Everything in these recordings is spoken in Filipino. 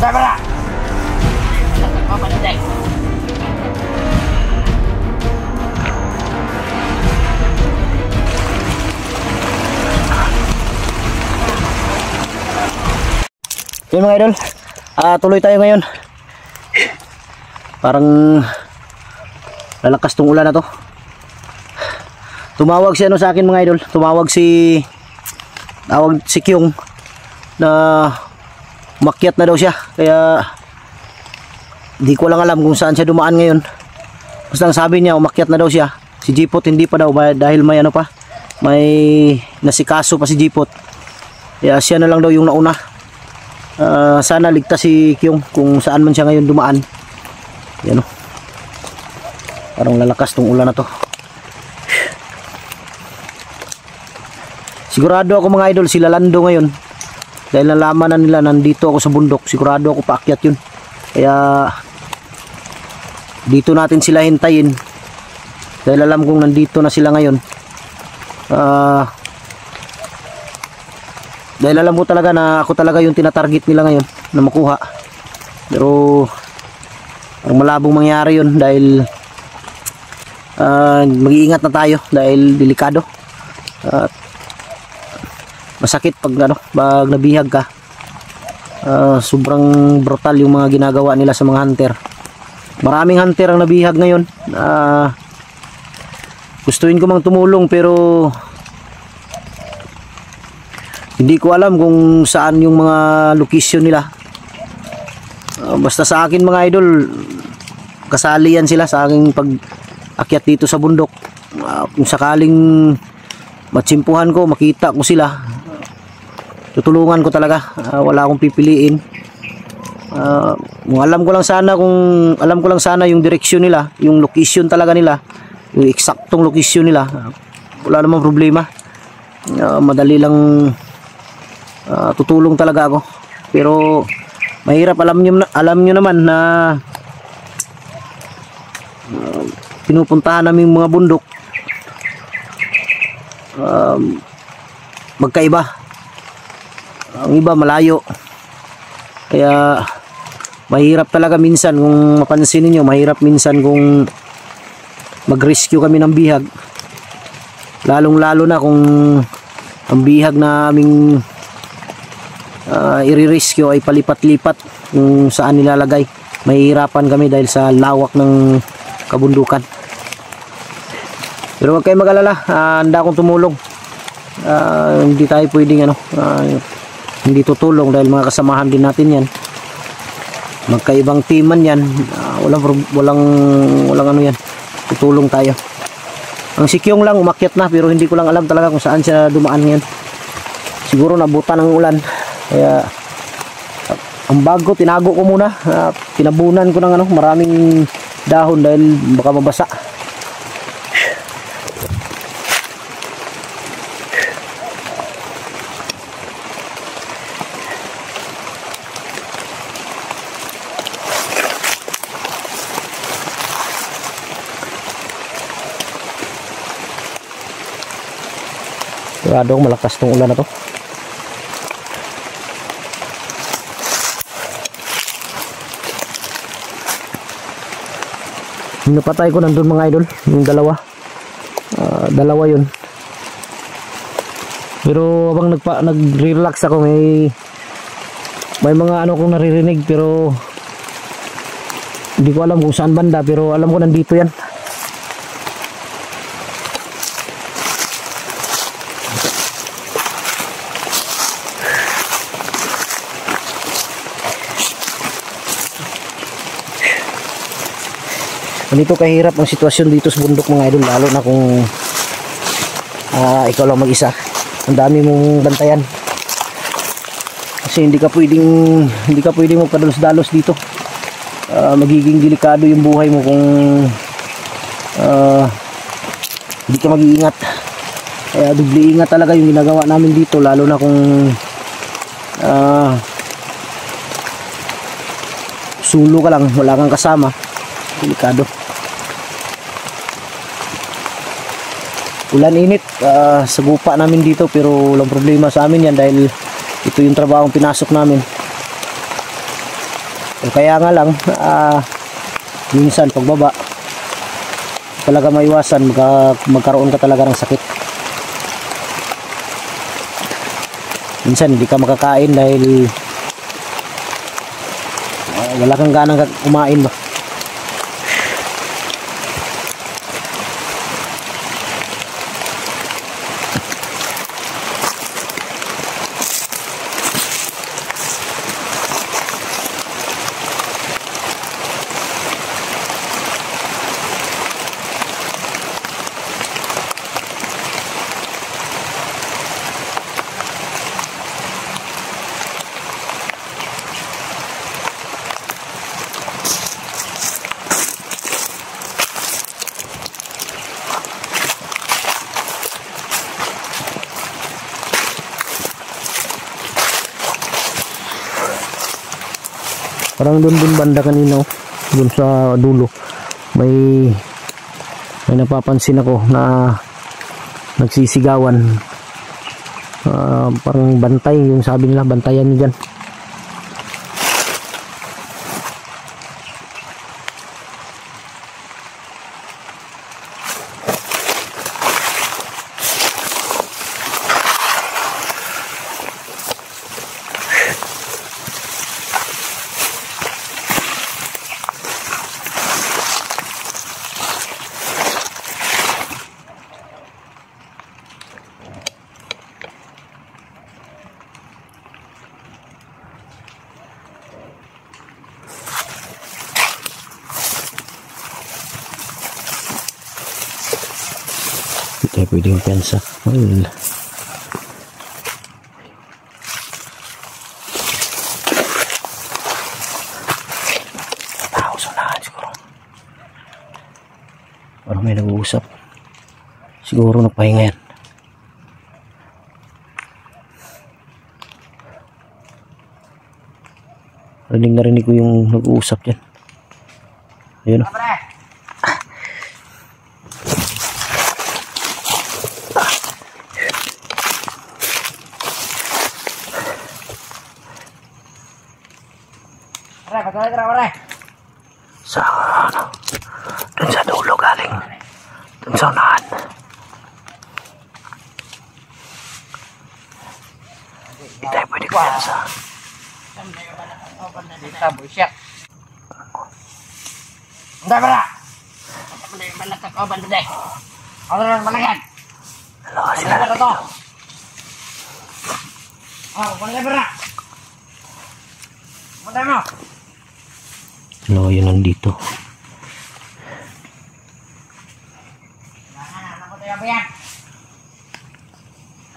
Tara! Mamanday. Okay mga idol, tuloy tayo ngayon. Parang lalakas tong ulan na to. Tumawag si sa akin mga idol, tumawag si Kyung na umakyat na daw siya, kaya di ko lang alam kung saan siya dumaan ngayon. Basta sabi niya umakyat na daw siya. Si Jipot hindi pa daw dahil may may nasikaso pa si Jipot, kaya siya na lang daw yung nauna. Sana ligtas si Kyung kung saan man siya ngayon dumaan. Yan o, parang lalakas tong ulan na to. Sigurado ako mga idol sila Lando ngayon, dahil nalaman na nila nandito ako sa bundok. Sigurado ako paakyat yun, kaya dito natin sila hintayin dahil alam kong nandito na sila ngayon. Dahil alam ko talaga na ako talaga yung tinatarget nila ngayon na makuha. Pero ang malabong mangyari yun dahil mag-iingat na tayo dahil delikado. Masakit pag pag nabihag ka. Sobrang brutal yung mga ginagawa nila sa mga hunter. Maraming hunter ang nabihag ngayon. Gustuin ko mang tumulong pero hindi ko alam kung saan yung mga location nila. Basta sa akin mga idol, kasali yan sila sa aking pag-akyat dito sa bundok. Kung sakaling matsimpuhan ko, makita ko sila, tutulungan ko talaga. Wala akong pipiliin. Alam ko lang sana yung direksyon nila, yung location talaga nila, yung eksaktong location nila. Wala namang problema. Madali lang. Tutulong talaga ako, pero mahirap. Alam nyo naman na pinupuntahan namin mga bundok magkaiba. Ang iba malayo, kaya mahirap talaga minsan. Kung mapansin niyo, mahirap minsan kung mag-rescue kami ng bihag, lalong lalo na kung ang bihag na aming i-rescue ay palipat-lipat kung saan nilalagay. Mahihirapan kami dahil sa lawak ng kabundukan. Pero huwag kayong mag-alala, handa akong tumulong. Hindi tayo pwedeng hindi tutulong dahil mga kasamahan din natin yan. Magkaibang teaman yan. Walang yan. Tutulong tayo. Ang si Kyung lang umakyat na, pero hindi ko lang alam talaga kung saan siya dumaan ngayon. Siguro nabutan ng ulan. Kaya ang bag ko tinago ko muna, tinabunan ko ng maraming dahon dahil baka mabasa. Sigurado malakas tong ulan na to. Yung napatay ko nandun mga idol, yung dalawa yun. Pero habang nag-relax ako, may mga kong naririnig, pero hindi ko alam kung saan banda, pero alam ko nandito yan. Ganito kahirap ang sitwasyon dito sa bundok mga idol, lalo na kung ikaw lang mag-isa. Ang dami mong bantayan. Kasi hindi ka pwedeng magpadalos-dalos dito. Magiging delikado yung buhay mo kung hindi ka mag-iingat. Kaya dubli ingat talaga yung ginagawa namin dito, lalo na kung solo ka lang, wala kang kasama. Delikado. Ulan init, sagupa namin dito, pero walang problema sa amin yan dahil ito yung trabahong pinasok namin. Kaya nga lang, minsan pagbaba, talaga maiwasan, magkaroon ka talaga ng sakit. Minsan hindi ka makakain dahil wala kang ganang kumain ba. Parang doon banda kanina, doon sa dulo may napapansin ako na nagsisigawan. Parang bantay, yung sabi nila bantayan niyo dyan. Hindi pwedeng pensa. Well, tao sa lahat siguro. Parang may nag-uusap. Siguro nagpahinga yan. Narinig ko yung nag-uusap dyan. Ayun o. Sa ano, dun sa dulo galing, dun sa unahan. Hindi tayo pwede kuyansa. Dita busyak. Hindi ba na? Hindi ba na kakoban today? Ano na malagan? Hello, sila na to. Kung ba na? Manda mo. Hello, yun nandito. Ano ko tayo ba yan?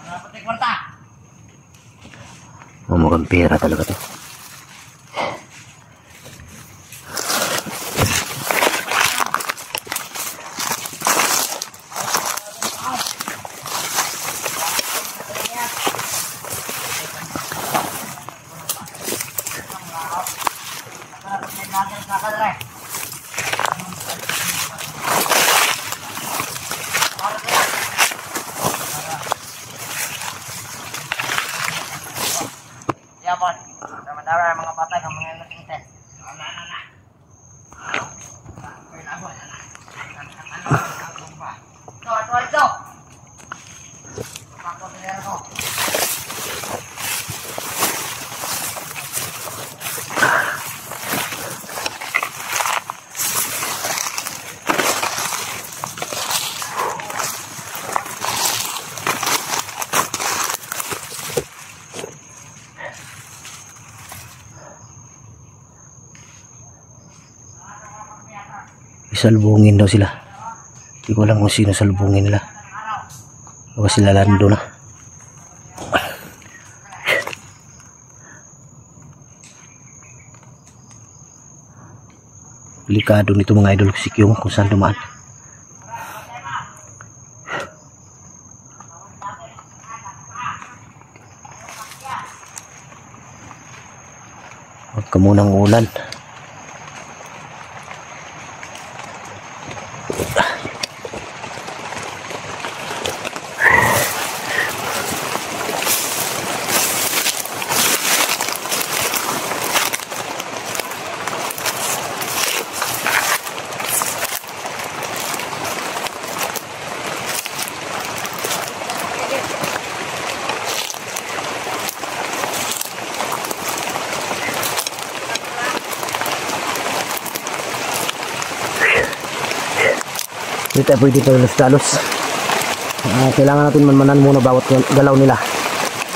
Ano ko tayo kwarta? Mukhang pera talaga to. Yapon, sama-sama mga patay ng mga natingin. Na. Ito. Pakot nila ko. Isalbungin daw sila. Hindi ko alam kung sino salbungin nila. Baka sila Lando na. Delikado nito mga idol, si Kyung kung saan dumaan. Huwag ka munang ulan. Hindi tayo pwede talos-talos. Kailangan natin manmanan muna bawat galaw nila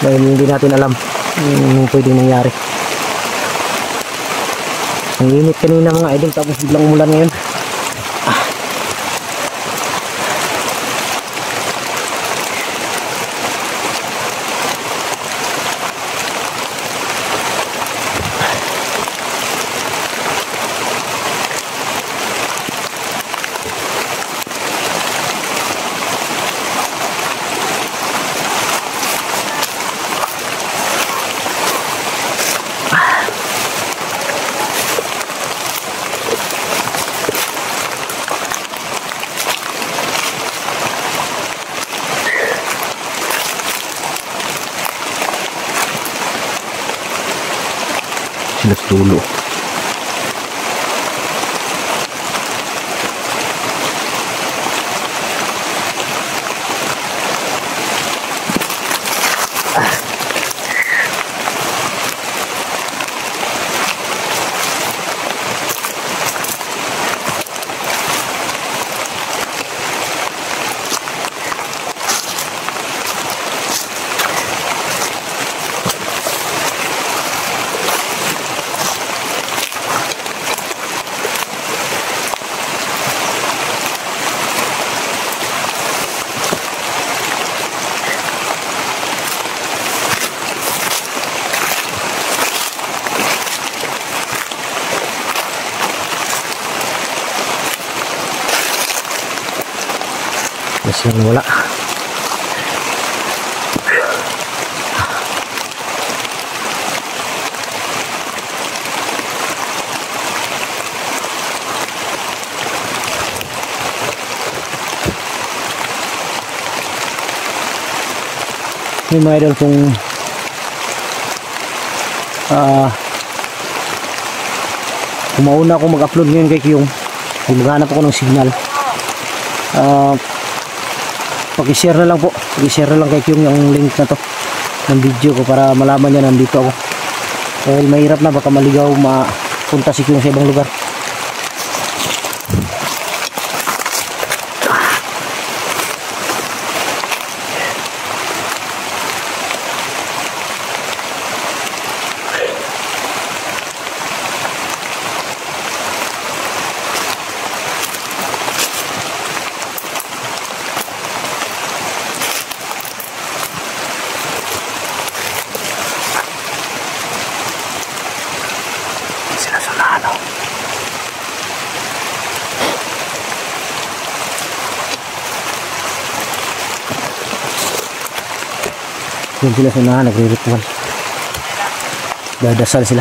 dahil hindi natin alam yung pwedeng nangyari. Ang init kanina mga idol, tapos biglang umulan ngayon. Sila tulo. Mas yang wala. Yung mga idol, kung mauna ako mag-upload ngayon kay Kyung, maghanap ako ng signal. Pag-share na lang po, pag-share na lang kay Kyung yung link na to ng video ko para malaman niya nandito ako. Dahil mahirap na, baka maligaw mapunta si Kyung sa ibang lugar. Yung sila sa unahan, nagre-ritual. Dadasal sila.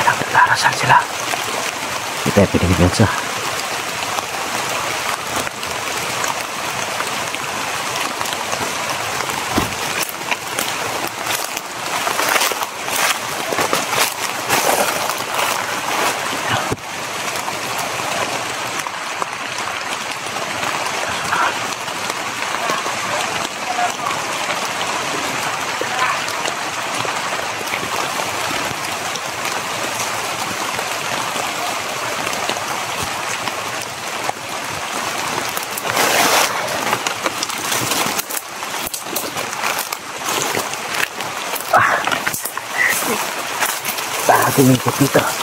Nagdarasal sila. Kita yung pinagbilansa. Ating ikot dito.